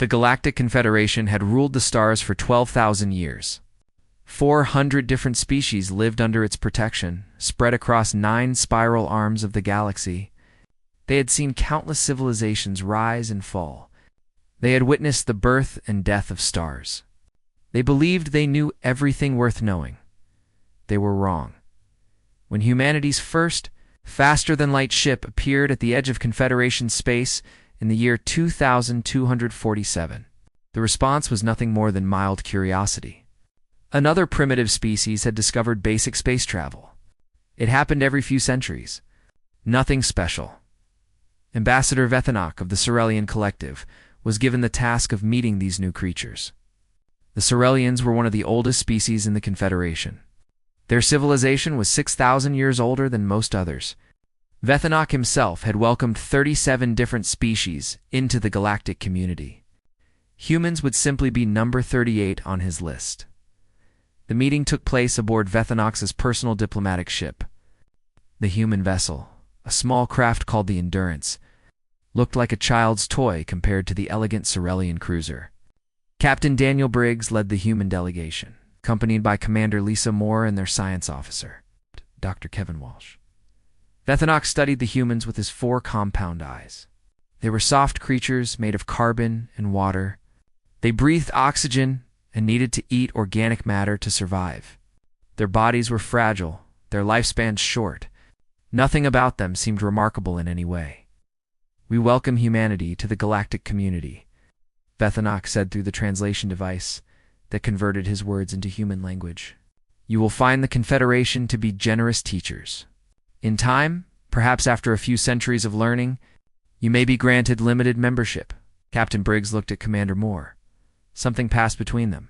The Galactic Confederation had ruled the stars for 12,000 years. 400 different species lived under its protection, spread across 9 spiral arms of the galaxy. They had seen countless civilizations rise and fall. They had witnessed the birth and death of stars. They believed they knew everything worth knowing. They were wrong. When humanity's first, faster-than-light ship appeared at the edge of Confederation space in the year 2247, the response was nothing more than mild curiosity. Another primitive species had discovered basic space travel. It happened every few centuries. Nothing special. Ambassador Vethanok of the Cerelian Collective was given the task of meeting these new creatures. The Cerelians were one of the oldest species in the Confederation. Their civilization was 6,000 years older than most others. Vethanok himself had welcomed 37 different species into the galactic community. Humans would simply be number 38 on his list. The meeting took place aboard Vethanok's personal diplomatic ship. The human vessel, a small craft called the Endurance, looked like a child's toy compared to the elegant Cerelian cruiser. Captain Daniel Briggs led the human delegation, accompanied by Commander Lisa Moore and their science officer, Dr. Kevin Walsh. Vethanok studied the humans with his 4 compound eyes. They were soft creatures made of carbon and water. They breathed oxygen and needed to eat organic matter to survive. Their bodies were fragile, their lifespans short. Nothing about them seemed remarkable in any way. "We welcome humanity to the galactic community," Vethanok said through the translation device that converted his words into human language. "You will find the Confederation to be generous teachers. In time, perhaps after a few centuries of learning, you may be granted limited membership." Captain Briggs looked at Commander Moore. Something passed between them.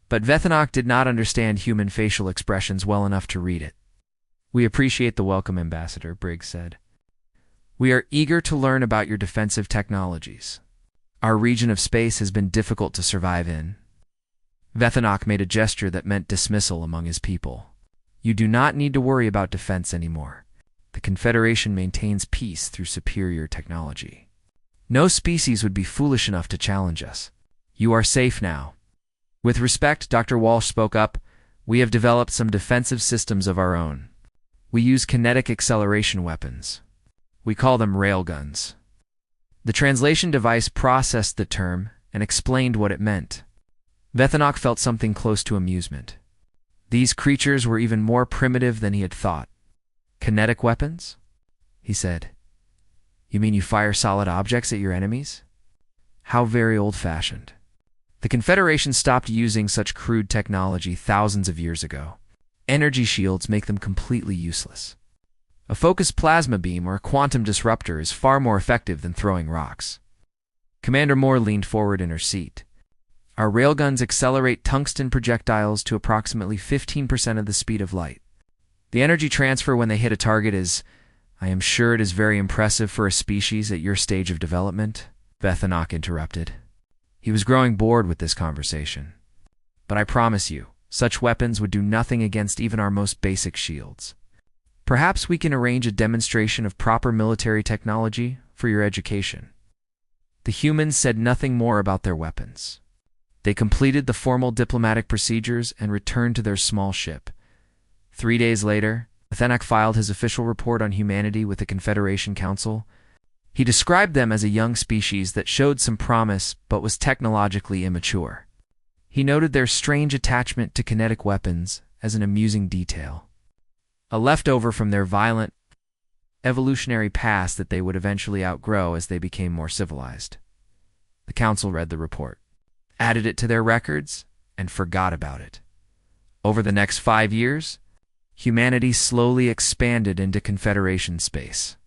But Vethanok did not understand human facial expressions well enough to read it. "We appreciate the welcome, Ambassador," Briggs said. "We are eager to learn about your defensive technologies. Our region of space has been difficult to survive in." Vethanok made a gesture that meant dismissal among his people. "You do not need to worry about defense anymore. The Confederation maintains peace through superior technology. No species would be foolish enough to challenge us. You are safe now." With respect, Dr. Walsh spoke up, "We have developed some defensive systems of our own. We use kinetic acceleration weapons. We call them railguns." The translation device processed the term and explained what it meant. Vethanok felt something close to amusement. These creatures were even more primitive than he had thought. "Kinetic weapons?" he said. "You mean you fire solid objects at your enemies? How very old-fashioned." The Confederation stopped using such crude technology thousands of years ago. Energy shields make them completely useless. A focused plasma beam or a quantum disruptor is far more effective than throwing rocks. Commander Moore leaned forward in her seat. "Our railguns accelerate tungsten projectiles to approximately 15% of the speed of light. The energy transfer when they hit a target is, I am sure it is very impressive for a species at your stage of development," Vethanok interrupted. He was growing bored with this conversation. "But I promise you, such weapons would do nothing against even our most basic shields. Perhaps we can arrange a demonstration of proper military technology for your education." The humans said nothing more about their weapons. They completed the formal diplomatic procedures and returned to their small ship. 3 days later, Vethanok filed his official report on humanity with the Confederation Council. He described them as a young species that showed some promise but was technologically immature. He noted their strange attachment to kinetic weapons as an amusing detail, a leftover from their violent, evolutionary past that they would eventually outgrow as they became more civilized. The Council read the report, added it to their records, and forgot about it. Over the next 5 years, humanity slowly expanded into Confederation space.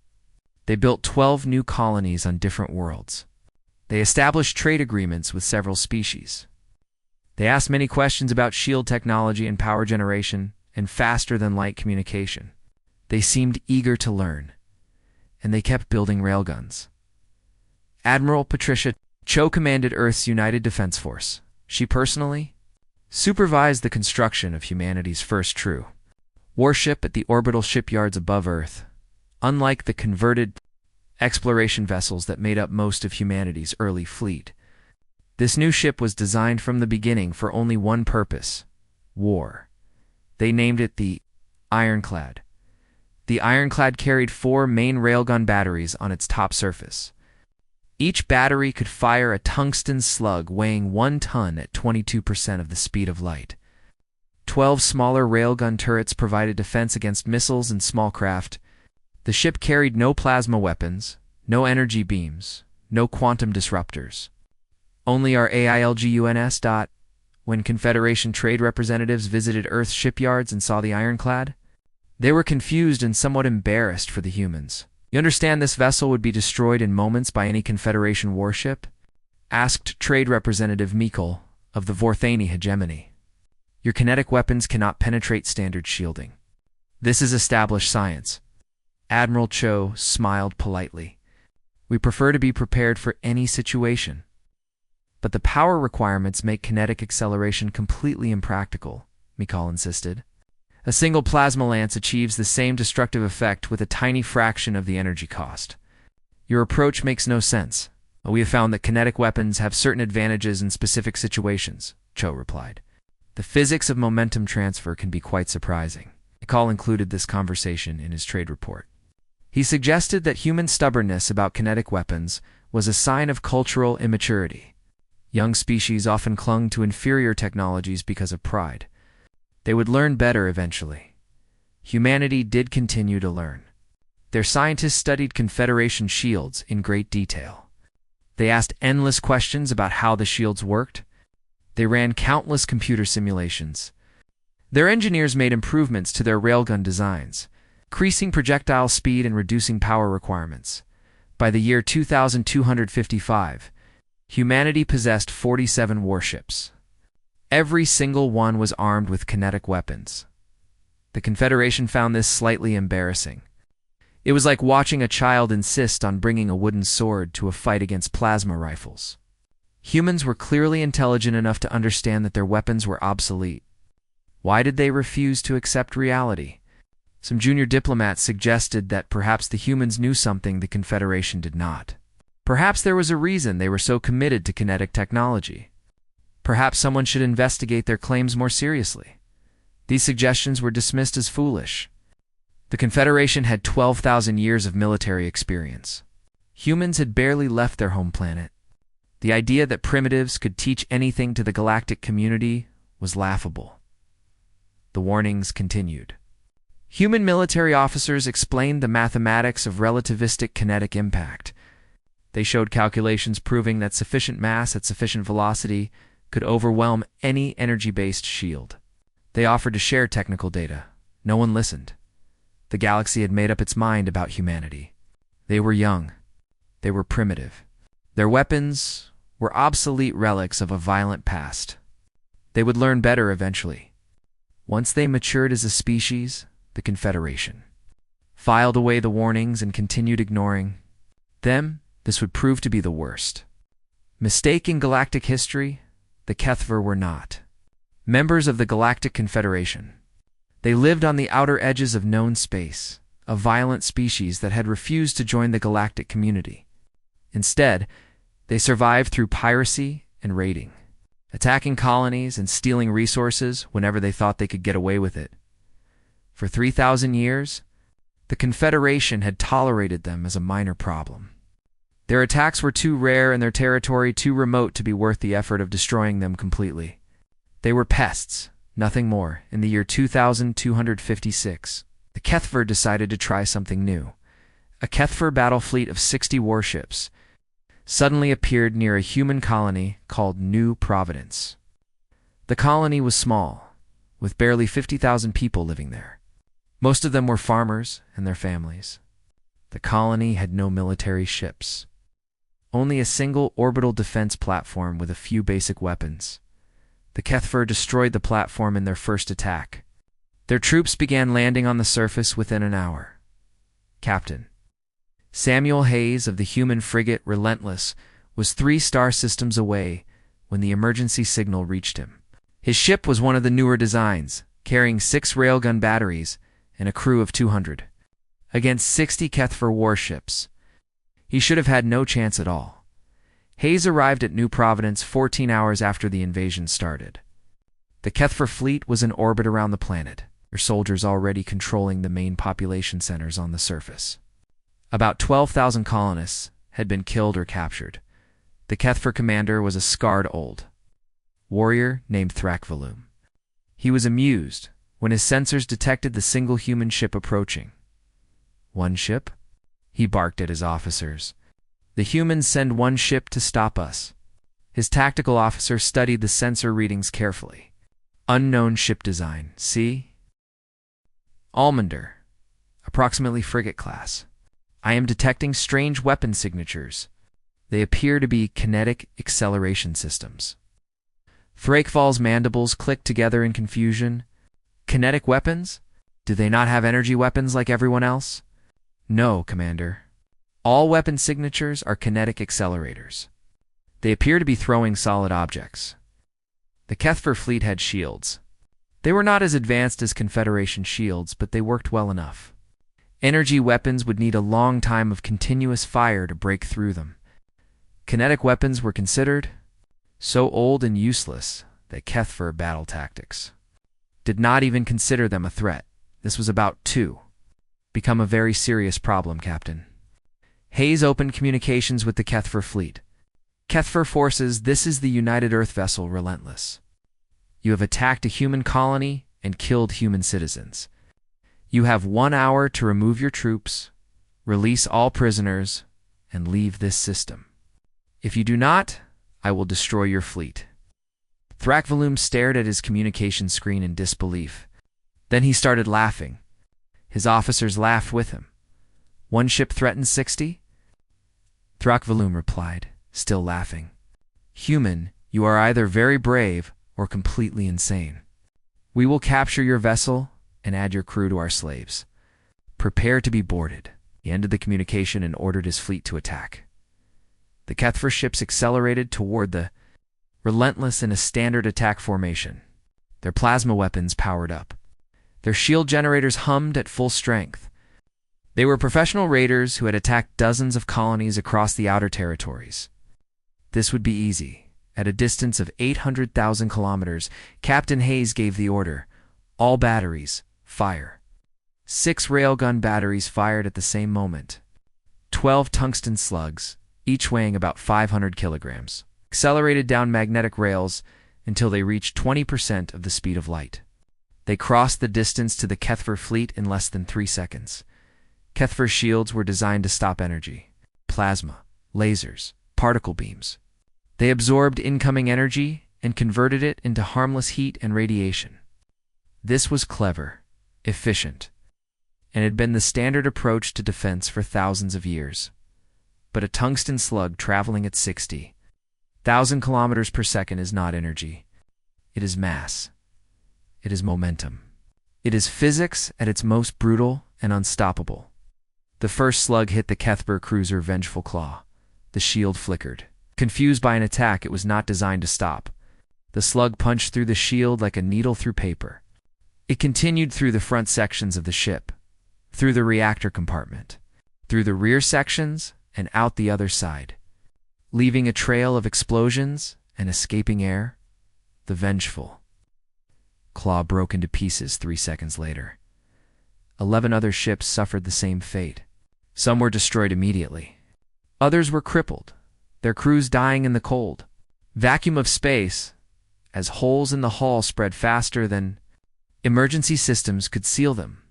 They built 12 new colonies on different worlds. They established trade agreements with several species. They asked many questions about shield technology and power generation and faster-than-light communication. They seemed eager to learn, and they kept building railguns. Admiral Patricia Cho commanded Earth's United Defense Force. She personally supervised the construction of humanity's first true warship at the orbital shipyards above Earth. Unlike the converted exploration vessels that made up most of humanity's early fleet, This new ship was designed from the beginning for only one purpose: war. They named it the Ironclad. The Ironclad carried 4 main railgun batteries on its top surface. Each battery could fire a tungsten slug weighing 1 ton at 22% of the speed of light. 12 smaller railgun turrets provided defense against missiles and small craft. The ship carried no plasma weapons, no energy beams, no quantum disruptors. Only our AILGUNS. When Confederation trade representatives visited Earth's shipyards and saw the Ironclad, they were confused and somewhat embarrassed for the humans. "You understand this vessel would be destroyed in moments by any Confederation warship?" asked Trade Representative Mikkel of the Vorthani hegemony. "Your kinetic weapons cannot penetrate standard shielding. This is established science." Admiral Cho smiled politely. "We prefer to be prepared for any situation. But the power requirements make kinetic acceleration completely impractical," Mikkel insisted. "A single plasma lance achieves the same destructive effect with a tiny fraction of the energy cost. Your approach makes no sense. We have found that kinetic weapons have certain advantages in specific situations," Cho replied. "The physics of momentum transfer can be quite surprising." Mikkel included this conversation in his trade report. He suggested that human stubbornness about kinetic weapons was a sign of cultural immaturity. Young species often clung to inferior technologies because of pride. They would learn better eventually. Humanity did continue to learn. Their scientists studied Confederation shields in great detail. They asked endless questions about how the shields worked. They ran countless computer simulations. Their engineers made improvements to their railgun designs, increasing projectile speed and reducing power requirements. By the year 2255, humanity possessed 47 warships. Every single one was armed with kinetic weapons. The Confederation found this slightly embarrassing. It was like watching a child insist on bringing a wooden sword to a fight against plasma rifles. Humans were clearly intelligent enough to understand that their weapons were obsolete. Why did they refuse to accept reality? Some junior diplomats suggested that perhaps the humans knew something the Confederation did not. Perhaps there was a reason they were so committed to kinetic technology. Perhaps someone should investigate their claims more seriously. These suggestions were dismissed as foolish. The Confederation had 12,000 years of military experience. Humans had barely left their home planet. The idea that primitives could teach anything to the galactic community was laughable. The warnings continued. Human military officers explained the mathematics of relativistic kinetic impact. They showed calculations proving that sufficient mass at sufficient velocity could overwhelm any energy-based shield. They offered to share technical data. No one listened. The galaxy had made up its mind about humanity. They were young. They were primitive. Their weapons were obsolete relics of a violent past. They would learn better eventually. Once they matured as a species, the Confederation filed away the warnings and continued ignoring them. This would prove to be the worst mistake in galactic history. The Kethver were not members of the Galactic Confederation. They lived on the outer edges of known space, a violent species that had refused to join the galactic community. Instead, they survived through piracy and raiding, attacking colonies and stealing resources whenever they thought they could get away with it. For 3,000 years, the Confederation had tolerated them as a minor problem. Their attacks were too rare and their territory too remote to be worth the effort of destroying them completely. They were pests, nothing more. In the year 2256, the Kethver decided to try something new. A Kethver battle fleet of 60 warships suddenly appeared near a human colony called New Providence. The colony was small, with barely 50,000 people living there. Most of them were farmers and their families. The colony had no military ships. Only a single orbital defense platform with a few basic weapons. The Kethver destroyed the platform in their first attack. Their troops began landing on the surface within an hour. Captain Samuel Hayes of the human frigate Relentless was 3 star systems away when the emergency signal reached him. His ship was one of the newer designs, carrying 6 railgun batteries and a crew of 200. Against 60 Kethver warships, he should have had no chance at all. Hayes arrived at New Providence 14 hours after the invasion started. The Kethfer fleet was in orbit around the planet, their soldiers already controlling the main population centers on the surface. About 12,000 colonists had been killed or captured. The Kethfer commander was a scarred old warrior named Thrakvalum. He was amused when his sensors detected the single human ship approaching. "One ship?" he barked at his officers. "The humans send one ship to stop us." His tactical officer studied the sensor readings carefully. Unknown ship design, see? Almander, approximately frigate class. I am detecting strange weapon signatures. They appear to be kinetic acceleration systems. Thrakval's mandibles clicked together in confusion. Kinetic weapons? Do they not have energy weapons like everyone else? No, Commander. All weapon signatures are kinetic accelerators. They appear to be throwing solid objects. The Kethfer fleet had shields. They were not as advanced as Confederation shields, but they worked well enough. Energy weapons would need a long time of continuous fire to break through them. Kinetic weapons were considered so old and useless that Kethfer battle tactics did not even consider them a threat. This was about to become a very serious problem, Captain. Hayes opened communications with the Kethfer fleet. Kethfer forces, this is the United Earth vessel Relentless. You have attacked a human colony and killed human citizens. You have 1 hour to remove your troops, release all prisoners, and leave this system. If you do not, I will destroy your fleet. Thrakvalum stared at his communication screen in disbelief. Then he started laughing. His officers laughed with him. "One ship threatens 60? Thrakvalum replied, still laughing. "Human, you are either very brave or completely insane. We will capture your vessel and add your crew to our slaves. Prepare to be boarded." He ended the communication and ordered his fleet to attack. The Kethfer ships accelerated toward the Relentless in a standard attack formation. Their plasma weapons powered up. Their shield generators hummed at full strength. They were professional raiders who had attacked dozens of colonies across the outer territories. This would be easy. At a distance of 800,000 kilometers, Captain Hayes gave the order, "All batteries, fire." 6 railgun batteries fired at the same moment. 12 tungsten slugs, each weighing about 500 kilograms, accelerated down magnetic rails until they reached 20% of the speed of light. They crossed the distance to the Kethfer fleet in less than 3 seconds. Kethfer shields were designed to stop energy, plasma, lasers, particle beams. They absorbed incoming energy and converted it into harmless heat and radiation. This was clever, efficient, and had been the standard approach to defense for thousands of years. But a tungsten slug traveling at 60,000 kilometers per second is not energy. It is mass. It is momentum. It is physics at its most brutal and unstoppable. The first slug hit the Kethfer cruiser Vengeful Claw. The shield flickered. Confused by an attack it was not designed to stop. The slug punched through the shield like a needle through paper. It continued through the front sections of the ship, through the reactor compartment, through the rear sections, and out the other side, leaving a trail of explosions and escaping air. The Vengeful Claw broke into pieces 3 seconds later. 11 other ships suffered the same fate. Some were destroyed immediately. Others were crippled, their crews dying in the cold vacuum of space as holes in the hull spread faster than emergency systems could seal them.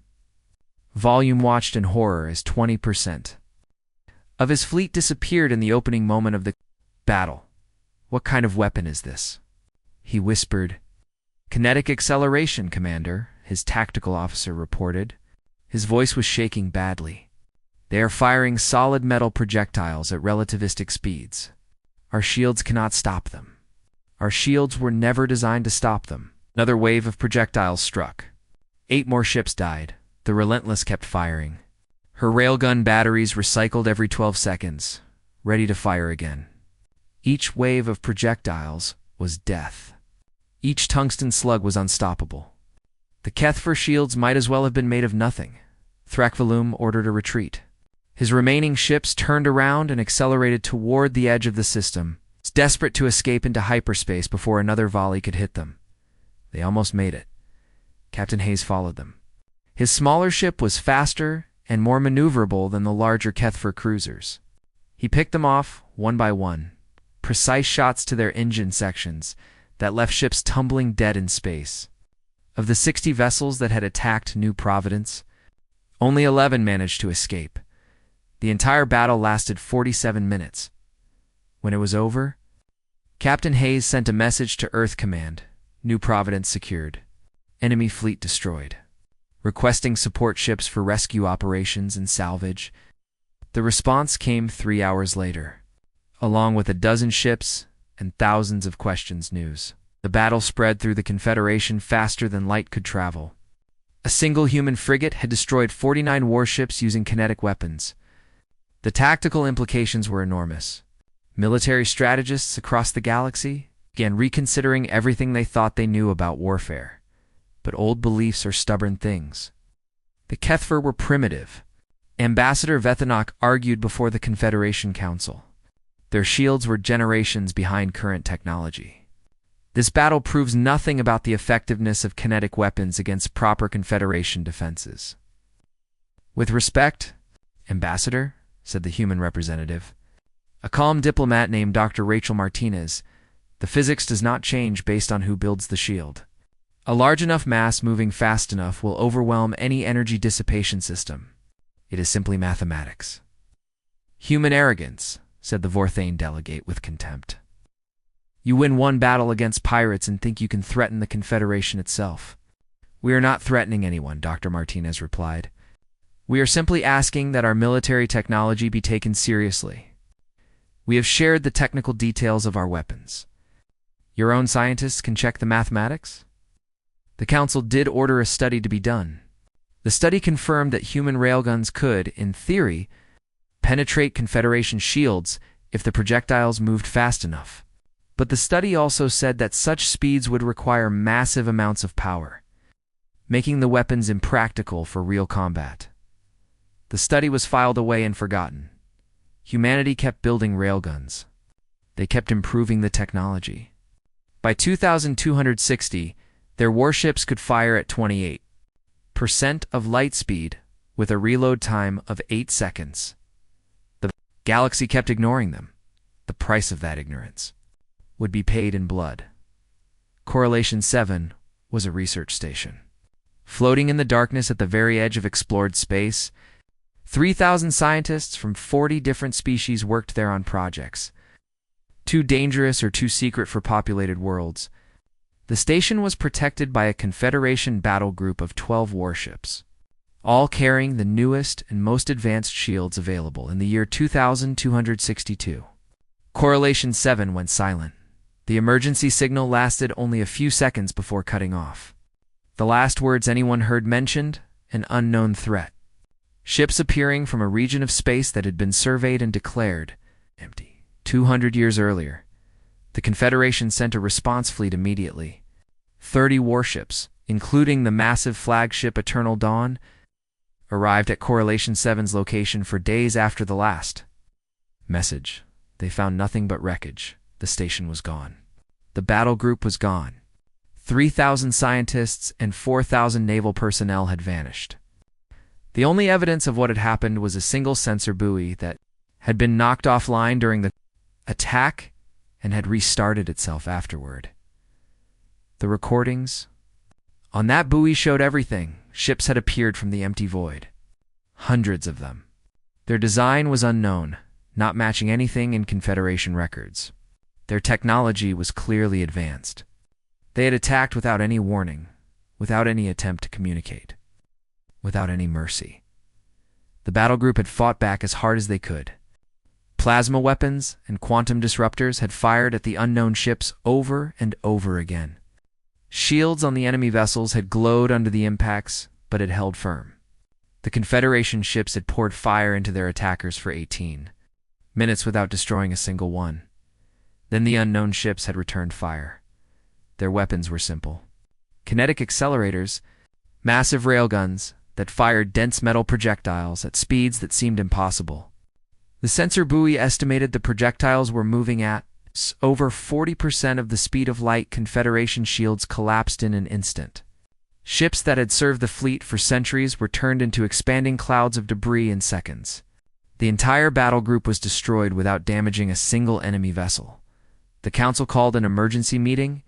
Volume watched in horror as 20% of his fleet disappeared in the opening moment of the battle. "What kind of weapon is this?" he whispered. "Kinetic acceleration, Commander," his tactical officer reported. His voice was shaking badly. "They are firing solid metal projectiles at relativistic speeds. Our shields cannot stop them. Our shields were never designed to stop them." Another wave of projectiles struck. 8 more ships died. The Relentless kept firing. Her railgun batteries recycled every 12 seconds, ready to fire again. Each wave of projectiles was death. Each tungsten slug was unstoppable. The Kethfer shields might as well have been made of nothing. Thrakvalum ordered a retreat. His remaining ships turned around and accelerated toward the edge of the system, desperate to escape into hyperspace before another volley could hit them. They almost made it. Captain Hayes followed them. His smaller ship was faster and more maneuverable than the larger Kethfer cruisers. He picked them off one by one, precise shots to their engine sections that left ships tumbling dead in space. Of the 60 vessels that had attacked New Providence, only 11 managed to escape. The entire battle lasted 47 minutes. When it was over, Captain Hayes sent a message to Earth Command, New Providence secured, enemy fleet destroyed, requesting support ships for rescue operations and salvage. The response came 3 hours later, along with a dozen ships and thousands of questions news. The battle spread through the Confederation faster than light could travel. A single human frigate had destroyed 49 warships using kinetic weapons. The tactical implications were enormous. Military strategists across the galaxy began reconsidering everything they thought they knew about warfare. But old beliefs are stubborn things. The Kethfer were primitive. Ambassador Vethanok argued before the Confederation Council. Their shields were generations behind current technology. This battle proves nothing about the effectiveness of kinetic weapons against proper Confederation defenses. With respect, Ambassador, said the human representative, a calm diplomat named Dr. Rachel Martinez, the physics does not change based on who builds the shield. A large enough mass moving fast enough will overwhelm any energy dissipation system. It is simply mathematics. Human arrogance, said the Vorthane delegate with contempt. You win one battle against pirates and think you can threaten the Confederation itself. We are not threatening anyone, Dr. Martinez replied. We are simply asking that our military technology be taken seriously. We have shared the technical details of our weapons. Your own scientists can check the mathematics? The Council did order a study to be done. The study confirmed that human railguns could, in theory, penetrate Confederation shields if the projectiles moved fast enough. But the study also said that such speeds would require massive amounts of power, making the weapons impractical for real combat. The study was filed away and forgotten. Humanity kept building railguns. They kept improving the technology. By 2260, their warships could fire at 28% of light speed with a reload time of 8 seconds. The galaxy kept ignoring them. The price of that ignorance would be paid in blood. Correlation 7 was a research station. Floating in the darkness at the very edge of explored space, 3,000 scientists from 40 different species worked there on projects. Too dangerous or too secret for populated worlds, the station was protected by a Confederation battle group of 12 warships, all carrying the newest and most advanced shields available in the year 2262. Correlation 7 went silent. The emergency signal lasted only a few seconds before cutting off. The last words anyone heard mentioned an unknown threat. Ships appearing from a region of space that had been surveyed and declared empty 200 years earlier. The Confederation sent a response fleet immediately. 30 warships, including the massive flagship Eternal Dawn, arrived at Correlation 7's location for days after the last message. They found nothing but wreckage. The station was gone. The battle group was gone. 3,000 scientists and 4,000 naval personnel had vanished. The only evidence of what had happened was a single sensor buoy that had been knocked offline during the attack and had restarted itself afterward. The recordings on that buoy showed everything. Ships had appeared from the empty void. Hundreds of them. Their design was unknown, not matching anything in Confederation records. Their technology was clearly advanced. They had attacked without any warning, without any attempt to communicate, without any mercy. The battle group had fought back as hard as they could. Plasma weapons and quantum disruptors had fired at the unknown ships over and over again. Shields on the enemy vessels had glowed under the impacts, but had held firm. The Confederation ships had poured fire into their attackers for 18 minutes without destroying a single one. Then the unknown ships had returned fire. Their weapons were simple. Kinetic accelerators, massive railguns that fired dense metal projectiles at speeds that seemed impossible. The sensor buoy estimated the projectiles were moving at over 40% of the speed of light. Confederation shields collapsed in an instant. Ships that had served the fleet for centuries were turned into expanding clouds of debris in seconds. The entire battle group was destroyed without damaging a single enemy vessel. The Council called an emergency meeting.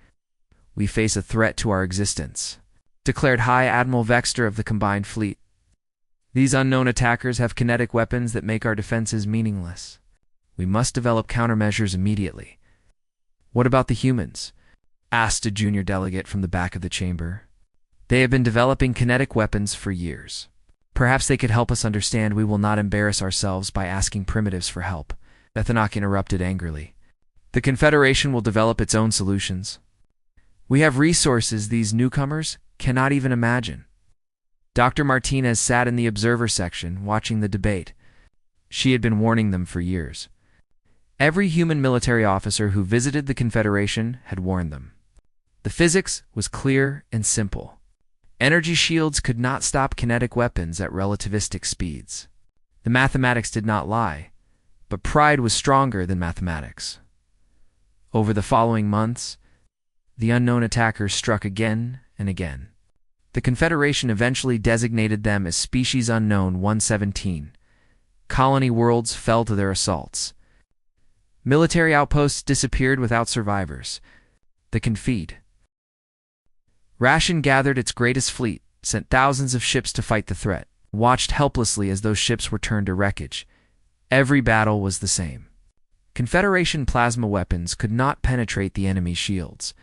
"We face a threat to our existence," declared High Admiral Vexter of the combined fleet. "These unknown attackers have kinetic weapons that make our defenses meaningless. We must develop countermeasures immediately." "What about the humans?" asked a junior delegate from the back of the chamber. "They have been developing kinetic weapons for years. Perhaps they could help us understand. We will not embarrass ourselves by asking primitives for help," Bethanok interrupted angrily. "The Confederation will develop its own solutions. We have resources these newcomers cannot even imagine." Dr. Martinez sat in the observer section, watching the debate. She had been warning them for years. Every human military officer who visited the Confederation had warned them. The physics was clear and simple. Energy shields could not stop kinetic weapons at relativistic speeds. The mathematics did not lie, but pride was stronger than mathematics. Over the following months, the unknown attackers struck again and again. The Confederation eventually designated them as Species Unknown 117. Colony worlds fell to their assaults. Military outposts disappeared without survivors. The Ration gathered its greatest fleet, sent thousands of ships to fight the threat, watched helplessly as those ships were turned to wreckage. Every battle was the same. Confederation plasma weapons could not penetrate the enemy's shields.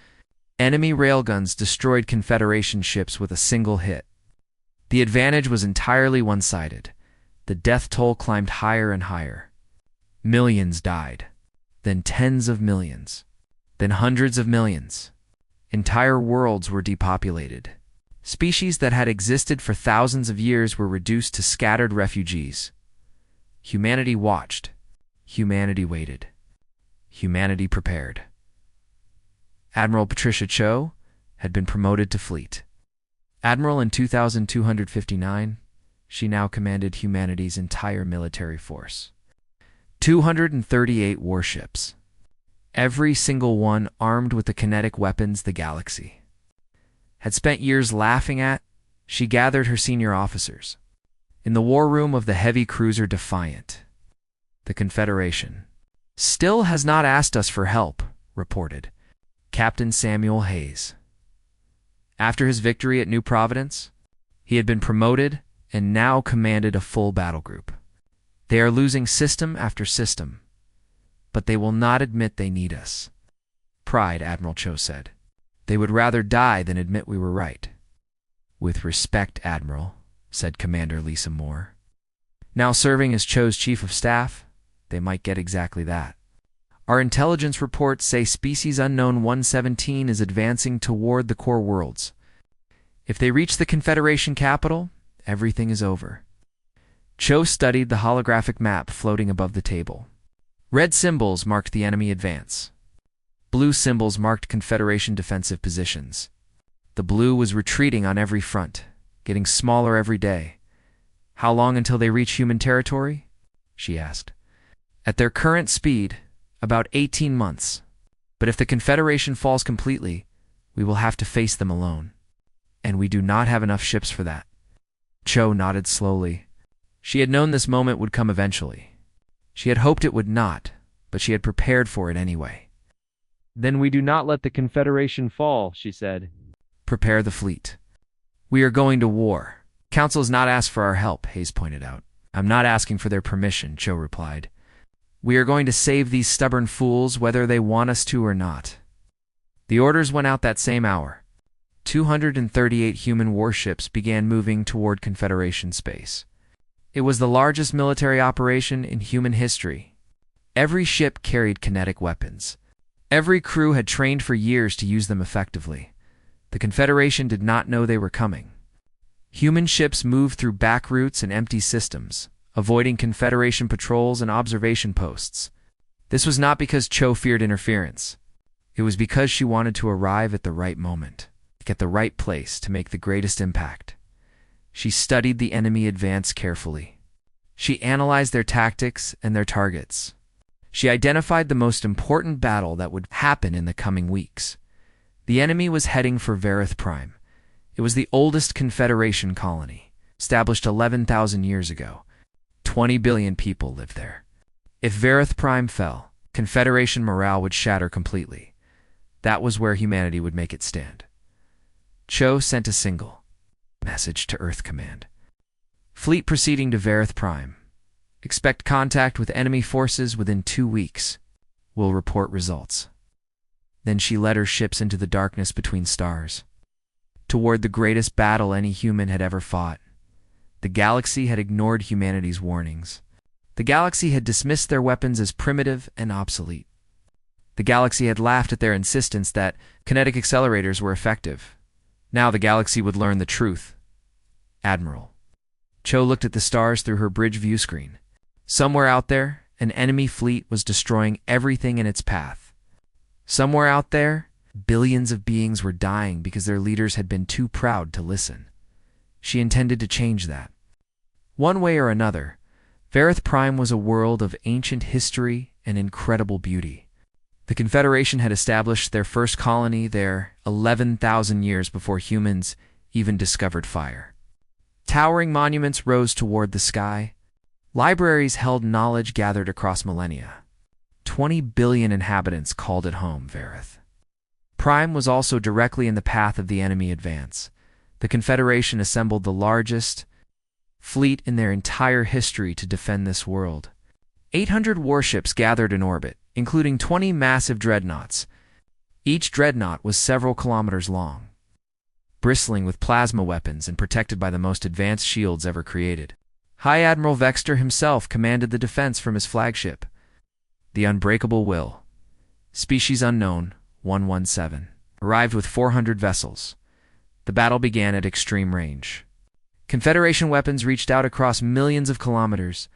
Enemy railguns destroyed Confederation ships with a single hit. The advantage was entirely one-sided. The death toll climbed higher and higher. Millions died, then tens of millions, then hundreds of millions. Entire worlds were depopulated. Species that had existed for thousands of years were reduced to scattered refugees. Humanity watched. Humanity waited. Humanity prepared. Admiral Patricia Cho had been promoted to fleet admiral in 2259. She now commanded humanity's entire military force. 238 warships, every single one armed with the kinetic weapons the galaxy had spent years laughing at. She gathered her senior officers in the war room of the heavy cruiser Defiant. "The Confederation still has not asked us for help," reported Captain Samuel Hayes. After his victory at New Providence, he had been promoted and now commanded a full battle group. "They are losing system after system, but they will not admit they need us." Pride, Admiral Cho said. "They would rather die than admit we were right." "With respect, Admiral," said Commander Lisa Moore. Now serving as Cho's chief of staff, they might get exactly that. "Our intelligence reports say Species Unknown 117 is advancing toward the core worlds. If they reach the Confederation capital, everything is over." Cho studied the holographic map floating above the table. Red symbols marked the enemy advance. Blue symbols marked Confederation defensive positions. The blue was retreating on every front, getting smaller every day. "How long until they reach human territory?" she asked. "At their current speed, about 18 months. But if the Confederation falls completely, we will have to face them alone. And we do not have enough ships for that." Cho nodded slowly. She had known this moment would come eventually. She had hoped it would not, but she had prepared for it anyway. "Then we do not let the Confederation fall," she said. "Prepare the fleet. We are going to war." "Council has not asked for our help," Hayes pointed out. "I'm not asking for their permission," Cho replied. "We are going to save these stubborn fools whether they want us to or not." The orders went out that same hour. 238 human warships began moving toward Confederation space. It was the largest military operation in human history. Every ship carried kinetic weapons. Every crew had trained for years to use them effectively. The Confederation did not know they were coming. Human ships moved through back routes and empty systems, avoiding Confederation patrols and observation posts. This was not because Cho feared interference. It was because she wanted to arrive at the right moment, at the right place to make the greatest impact. She studied the enemy advance carefully. She analyzed their tactics and their targets. She identified the most important battle that would happen in the coming weeks. The enemy was heading for Varith Prime. It was the oldest Confederation colony, established 11,000 years ago. 20 billion people lived there. If Varith Prime fell, Confederation morale would shatter completely. That was where humanity would make its stand. Cho sent a single message to Earth Command. Fleet proceeding to Varith Prime. Expect contact with enemy forces within 2 weeks. Will report results. Then she led her ships into the darkness between stars, toward the greatest battle any human had ever fought. The galaxy had ignored humanity's warnings. The galaxy had dismissed their weapons as primitive and obsolete. The galaxy had laughed at their insistence that kinetic accelerators were effective. Now the galaxy would learn the truth. Admiral. Cho looked at the stars through her bridge view screen. Somewhere out there, an enemy fleet was destroying everything in its path. Somewhere out there, billions of beings were dying because their leaders had been too proud to listen. She intended to change that. One way or another, Varith Prime was a world of ancient history and incredible beauty. The Confederation had established their first colony there 11,000 years before humans even discovered fire. Towering monuments rose toward the sky. Libraries held knowledge gathered across millennia. 20 billion inhabitants called it home, Varith. Prime was also directly in the path of the enemy advance. The Confederation assembled the largest fleet in their entire history to defend this world. 800 warships gathered in orbit, including 20 massive dreadnoughts. Each dreadnought was several kilometers long, bristling with plasma weapons and protected by the most advanced shields ever created. High Admiral Vexter himself commanded the defense from his flagship, the Unbreakable Will. Species unknown, 117. Arrived with 400 vessels. The battle began at extreme range. Confederation weapons reached out across millions of kilometers.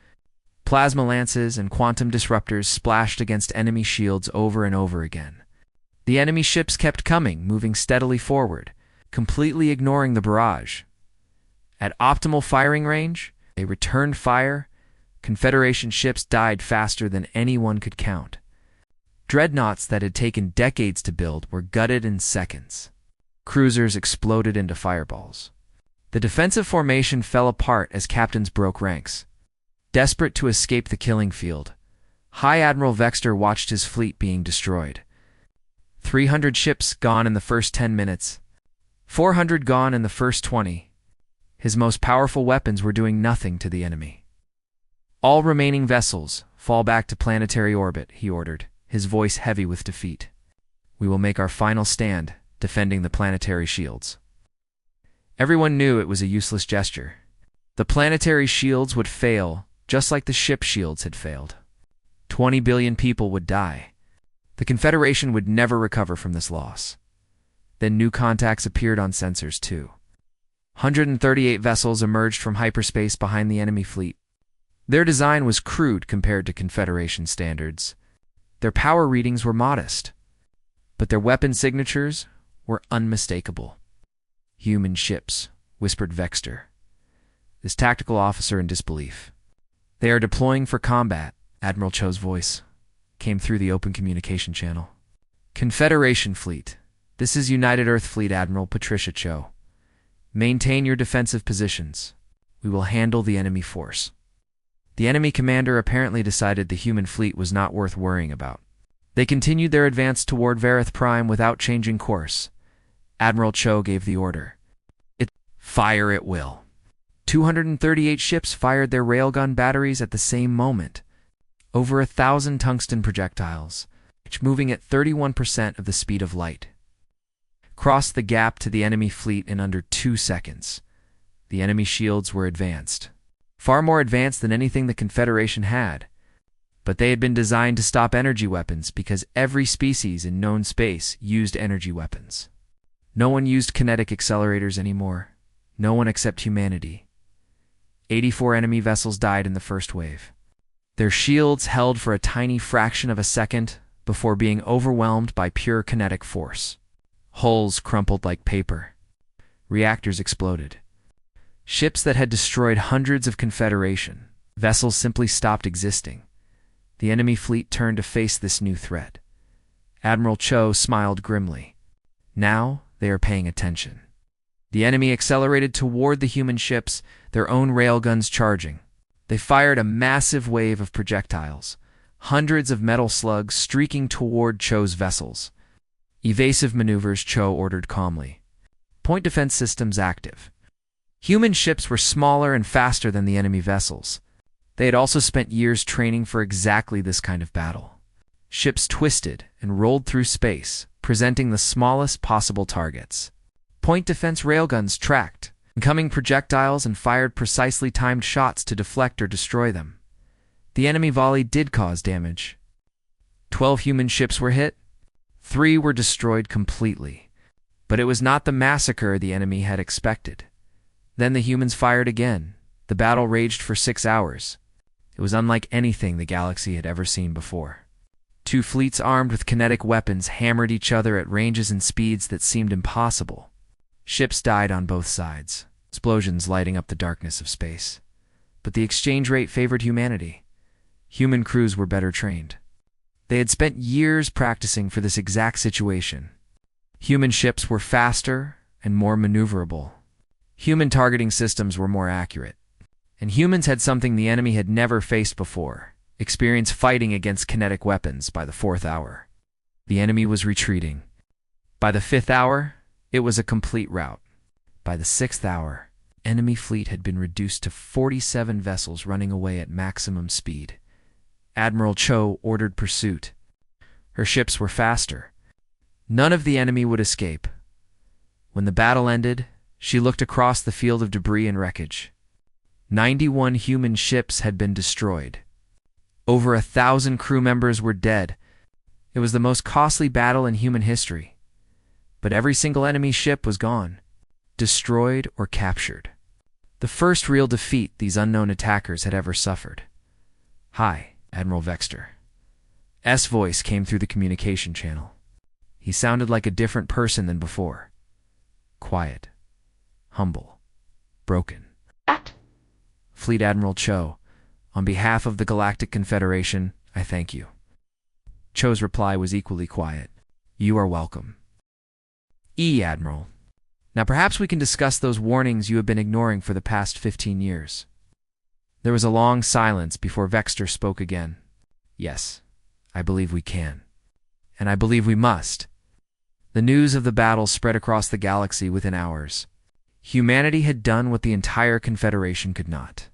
Plasma lances and quantum disruptors splashed against enemy shields over and over again. The enemy ships kept coming, moving steadily forward, completely ignoring the barrage. At optimal firing range, they returned fire. Confederation ships died faster than anyone could count. Dreadnoughts that had taken decades to build were gutted in seconds. Cruisers exploded into fireballs. The defensive formation fell apart as captains broke ranks. Desperate to escape the killing field, High Admiral Vexter watched his fleet being destroyed. 300 ships gone in the first 10 minutes. 400 gone in the first 20. His most powerful weapons were doing nothing to the enemy. All remaining vessels, fall back to planetary orbit, he ordered, his voice heavy with defeat. We will make our final stand, defending the planetary shields. Everyone knew it was a useless gesture. The planetary shields would fail, just like the ship shields had failed. 20 billion people would die. The Confederation would never recover from this loss. Then new contacts appeared on sensors too. 138 vessels emerged from hyperspace behind the enemy fleet. Their design was crude compared to Confederation standards. Their power readings were modest, but their weapon signatures were unmistakable. Human ships, whispered Vexter, this tactical officer in disbelief. They are deploying for combat, Admiral Cho's voice came through the open communication channel. Confederation fleet. This is United Earth Fleet Admiral Patricia Cho. Maintain your defensive positions. We will handle the enemy force. The enemy commander apparently decided the human fleet was not worth worrying about. They continued their advance toward Varith Prime without changing course. Admiral Cho gave the order. Fire at will. 238 ships fired their railgun batteries at the same moment. Over 1,000 tungsten projectiles, each moving at 31% of the speed of light, crossed the gap to the enemy fleet in under 2 seconds. The enemy shields were advanced. Far more advanced than anything the Confederation had. But they had been designed to stop energy weapons because every species in known space used energy weapons. No one used kinetic accelerators anymore. No one except humanity. 84 enemy vessels died in the first wave. Their shields held for a tiny fraction of a second before being overwhelmed by pure kinetic force. Hulls crumpled like paper. Reactors exploded. Ships that had destroyed hundreds of Confederation vessels simply stopped existing. The enemy fleet turned to face this new threat. Admiral Cho smiled grimly. Now they are paying attention. The enemy accelerated toward the human ships, their own railguns charging. They fired a massive wave of projectiles, hundreds of metal slugs streaking toward Cho's vessels. Evasive maneuvers, Cho ordered calmly. Point defense systems active. Human ships were smaller and faster than the enemy vessels. They had also spent years training for exactly this kind of battle. Ships twisted and rolled through space, presenting the smallest possible targets. Point defense railguns tracked incoming projectiles and fired precisely timed shots to deflect or destroy them. The enemy volley did cause damage. 12 human ships were hit. 3 were destroyed completely. But it was not the massacre the enemy had expected. Then the humans fired again. The battle raged for 6 hours. It was unlike anything the galaxy had ever seen before. 2 fleets armed with kinetic weapons hammered each other at ranges and speeds that seemed impossible. Ships died on both sides, explosions lighting up the darkness of space. But the exchange rate favored humanity. Human crews were better trained. They had spent years practicing for this exact situation. Human ships were faster and more maneuverable. Human targeting systems were more accurate. And humans had something the enemy had never faced before: experience fighting against kinetic weapons by the 4th hour. The enemy was retreating. By the 5th hour, it was a complete rout. By the 6th hour, enemy fleet had been reduced to 47 vessels running away at maximum speed. Admiral Cho ordered pursuit. Her ships were faster. None of the enemy would escape. When the battle ended, she looked across the field of debris and wreckage. 91 human ships had been destroyed. Over 1,000 crew members were dead. It was the most costly battle in human history. But every single enemy ship was gone, destroyed or captured. The first real defeat these unknown attackers had ever suffered. "Hi, Admiral Vexter." S' voice came through the communication channel. He sounded like a different person than before. Quiet, humble, broken. Fleet Admiral Cho, on behalf of the Galactic Confederation, I thank you. Cho's reply was equally quiet. You are welcome. Admiral. Now perhaps we can discuss those warnings you have been ignoring for the past 15 years. There was a long silence before Vexter spoke again. Yes, I believe we can. And I believe we must. The news of the battle spread across the galaxy within hours. Humanity had done what the entire Confederation could not.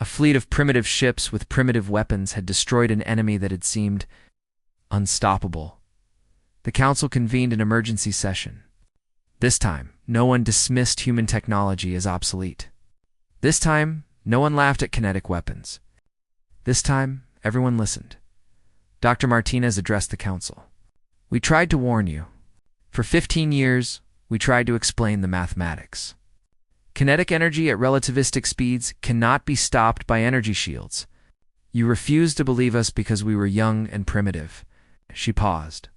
A fleet of primitive ships with primitive weapons had destroyed an enemy that had seemed unstoppable. The Council convened an emergency session. This time, no one dismissed human technology as obsolete. This time, no one laughed at kinetic weapons. This time, everyone listened. Dr. Martinez addressed the Council. We tried to warn you. For 15 years, we tried to explain the mathematics. Kinetic energy at relativistic speeds cannot be stopped by energy shields. You refused to believe us because we were young and primitive. She paused,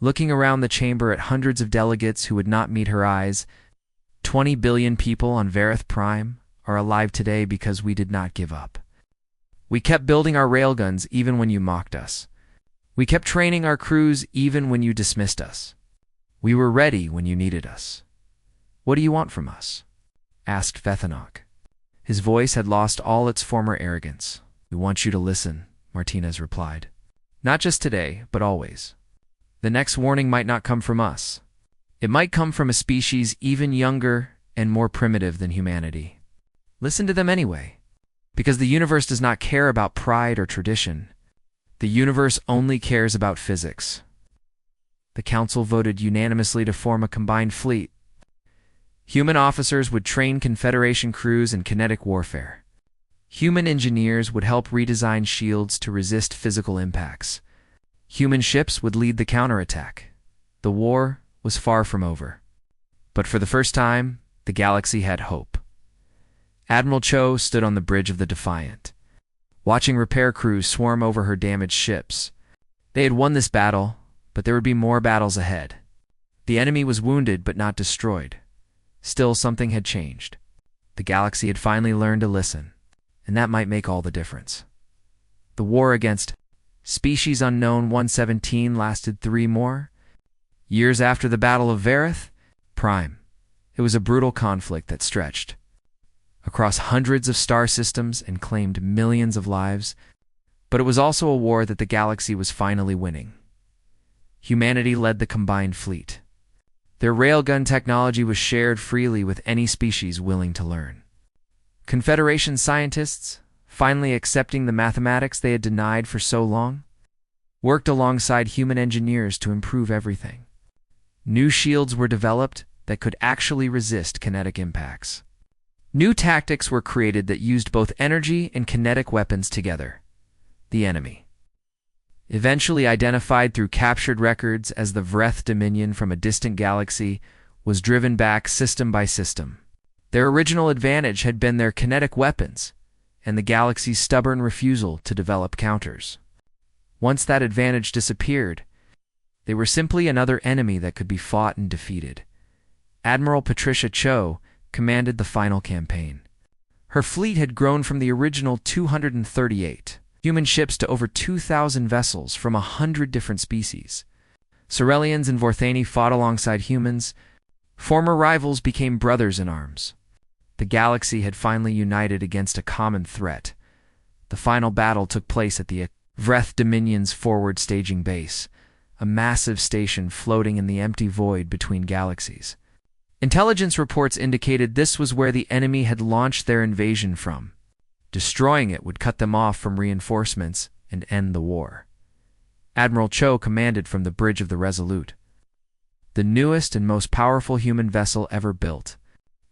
looking around the chamber at hundreds of delegates who would not meet her eyes. 20 billion people on Vareth Prime are alive today because we did not give up. We kept building our railguns even when you mocked us. We kept training our crews even when you dismissed us. We were ready when you needed us. What do you want from us? Asked Vethanok. His voice had lost all its former arrogance. We want you to listen, Martinez replied. Not just today, but always. The next warning might not come from us. It might come from a species even younger and more primitive than humanity. Listen to them anyway, because the universe does not care about pride or tradition. The universe only cares about physics. The Council voted unanimously to form a combined fleet. Human officers would train Confederation crews in kinetic warfare. Human engineers would help redesign shields to resist physical impacts. Human ships would lead the counterattack. The war was far from over. But for the first time, the galaxy had hope. Admiral Cho stood on the bridge of the Defiant, watching repair crews swarm over her damaged ships. They had won this battle, but there would be more battles ahead. The enemy was wounded but not destroyed. Still, something had changed. The The galaxy had finally learned to listen, and that might make all the difference. The war against Species Unknown 117 lasted 3 more years after the Battle of Varith Prime. It was a brutal conflict that stretched across hundreds of star systems and claimed millions of lives, but it was also a war that the galaxy was finally winning. Humanity led the combined fleet. Their railgun technology was shared freely with any species willing to learn. Confederation scientists, finally accepting the mathematics they had denied for so long, worked alongside human engineers to improve everything. New shields were developed that could actually resist kinetic impacts. New tactics were created that used both energy and kinetic weapons together. The enemy, eventually identified through captured records as the Vreth Dominion from a distant galaxy, was driven back system by system. Their original advantage had been their kinetic weapons and the galaxy's stubborn refusal to develop counters. Once that advantage disappeared, they were simply another enemy that could be fought and defeated. Admiral Patricia Cho commanded the final campaign. Her fleet had grown from the original 238 human ships to over 2,000 vessels from 100 different species. Corellians and Vorthani fought alongside humans. Former rivals became brothers in arms. The galaxy had finally united against a common threat. The final battle took place at the Vreth Dominion's forward staging base, a massive station floating in the empty void between galaxies. Intelligence reports indicated this was where the enemy had launched their invasion from. Destroying it would cut them off from reinforcements and end the war. Admiral Cho commanded from the bridge of the Resolute, the newest and most powerful human vessel ever built.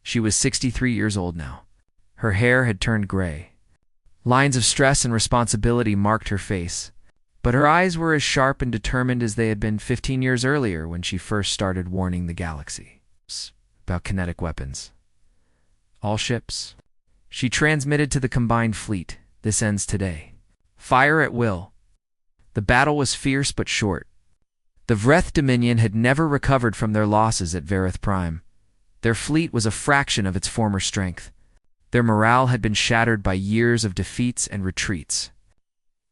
She was 63 years old now. Her hair had turned gray. Lines of stress and responsibility marked her face, but her eyes were as sharp and determined as they had been 15 years earlier when she first started warning the galaxy about kinetic weapons. All ships. She transmitted to the combined fleet, "This ends today. Fire at will." The battle was fierce but short. The Vreth Dominion had never recovered from their losses at Varith Prime. Their fleet was a fraction of its former strength. Their morale had been shattered by years of defeats and retreats.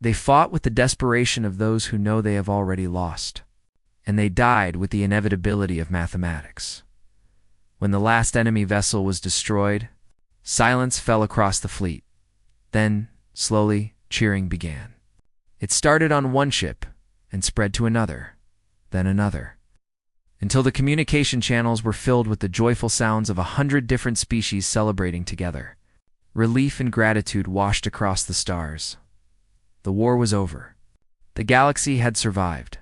They fought with the desperation of those who know they have already lost, and they died with the inevitability of mathematics. When the last enemy vessel was destroyed, silence fell across the fleet. Then, slowly, cheering began. It started on one ship and spread to another, then another, until the communication channels were filled with the joyful sounds of 100 different species celebrating together. Relief and gratitude washed across the stars. The war was over. The galaxy had survived.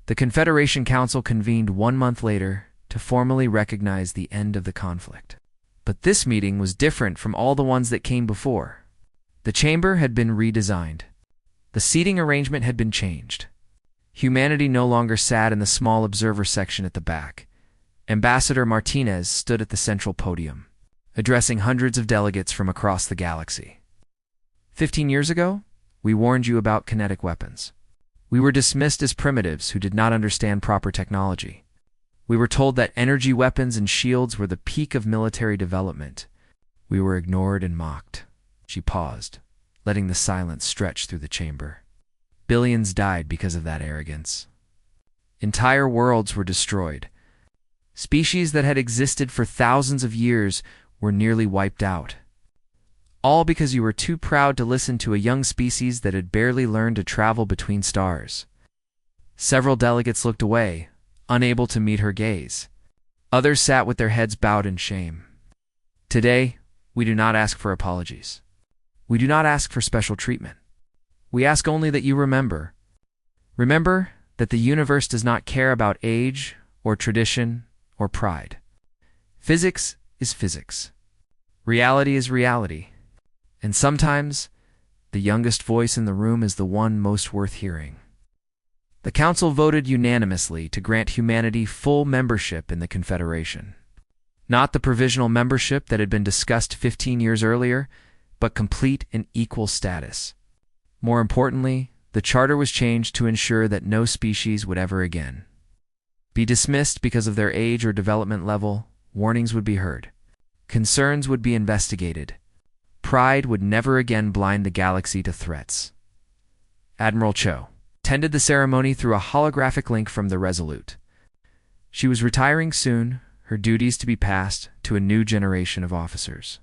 The Confederation Council convened 1 month later to formally recognize the end of the conflict. But this meeting was different from all the ones that came before. The chamber had been redesigned. The seating arrangement had been changed. Humanity no longer sat in the small observer section at the back. Ambassador Martinez stood at the central podium, addressing hundreds of delegates from across the galaxy. 15 years ago, we warned you about kinetic weapons. We were dismissed as primitives who did not understand proper technology. We were told that energy weapons and shields were the peak of military development. We were ignored and mocked. She paused, letting the silence stretch through the chamber. Billions died because of that arrogance. Entire worlds were destroyed. Species that had existed for thousands of years were nearly wiped out. All because you were too proud to listen to a young species that had barely learned to travel between stars. Several delegates looked away, unable to meet her gaze. Others sat with their heads bowed in shame. Today, we do not ask for apologies. We do not ask for special treatment. We ask only that you remember. Remember that the universe does not care about age or tradition or pride. Physics is physics. Reality is reality. And sometimes, the youngest voice in the room is the one most worth hearing. The Council voted unanimously to grant humanity full membership in the Confederation. Not the provisional membership that had been discussed 15 years earlier, but complete and equal status. More importantly, the charter was changed to ensure that no species would ever again be dismissed because of their age or development level. Warnings would be heard. Concerns would be investigated. Pride would never again blind the galaxy to threats. Admiral Cho attended the ceremony through a holographic link from the Resolute. She was retiring soon, her duties to be passed to a new generation of officers.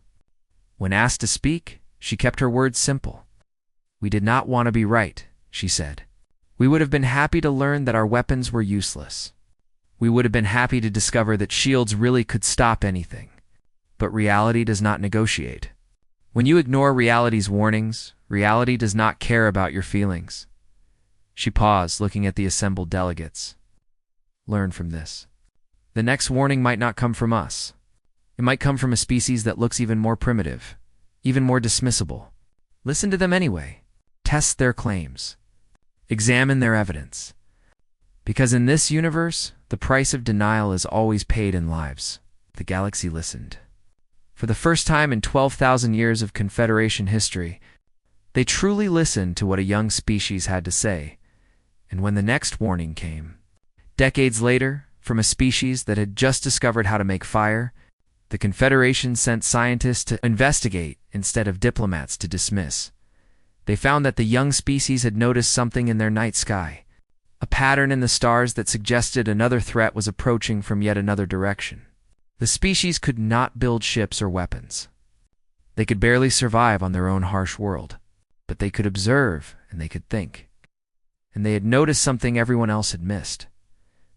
When asked to speak, she kept her words simple. "We did not want to be right," she said. "We would have been happy to learn that our weapons were useless. We would have been happy to discover that shields really could stop anything. But reality does not negotiate. When you ignore reality's warnings, reality does not care about your feelings." She paused, looking at the assembled delegates. "Learn from this. The next warning might not come from us. It might come from a species that looks even more primitive, even more dismissible. Listen to them anyway. Test their claims. Examine their evidence. Because in this universe, the price of denial is always paid in lives." The galaxy listened. For the first time in 12,000 years of Confederation history, they truly listened to what a young species had to say. And when the next warning came, decades later, from a species that had just discovered how to make fire, the Confederation sent scientists to investigate instead of diplomats to dismiss. They found that the young species had noticed something in their night sky, a pattern in the stars that suggested another threat was approaching from yet another direction. The species could not build ships or weapons. They could barely survive on their own harsh world, but they could observe and they could think. And they had noticed something everyone else had missed.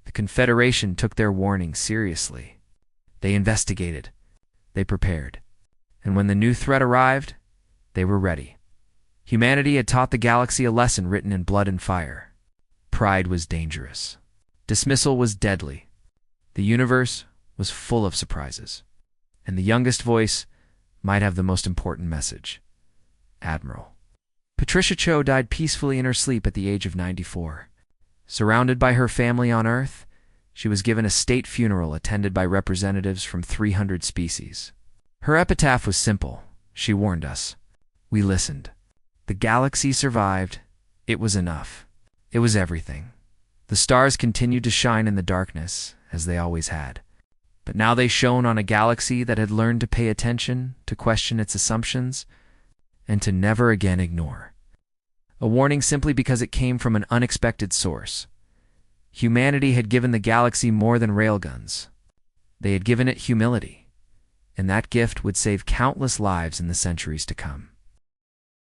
The Confederation took their warning seriously. They investigated. They prepared. And when the new threat arrived, they were ready. Humanity had taught the galaxy a lesson written in blood and fire. Pride was dangerous. Dismissal was deadly. The universe was full of surprises. And the youngest voice might have the most important message. Admiral. Patricia Cho died peacefully in her sleep at the age of 94. Surrounded by her family on Earth, she was given a state funeral attended by representatives from 300 species. Her epitaph was simple. She warned us. We listened. The galaxy survived. It was enough. It was everything. The stars continued to shine in the darkness, as they always had. But now they shone on a galaxy that had learned to pay attention, to question its assumptions, and to never again ignore. A warning simply because it came from an unexpected source. Humanity had given the galaxy more than railguns. They had given it humility, and that gift would save countless lives in the centuries to come.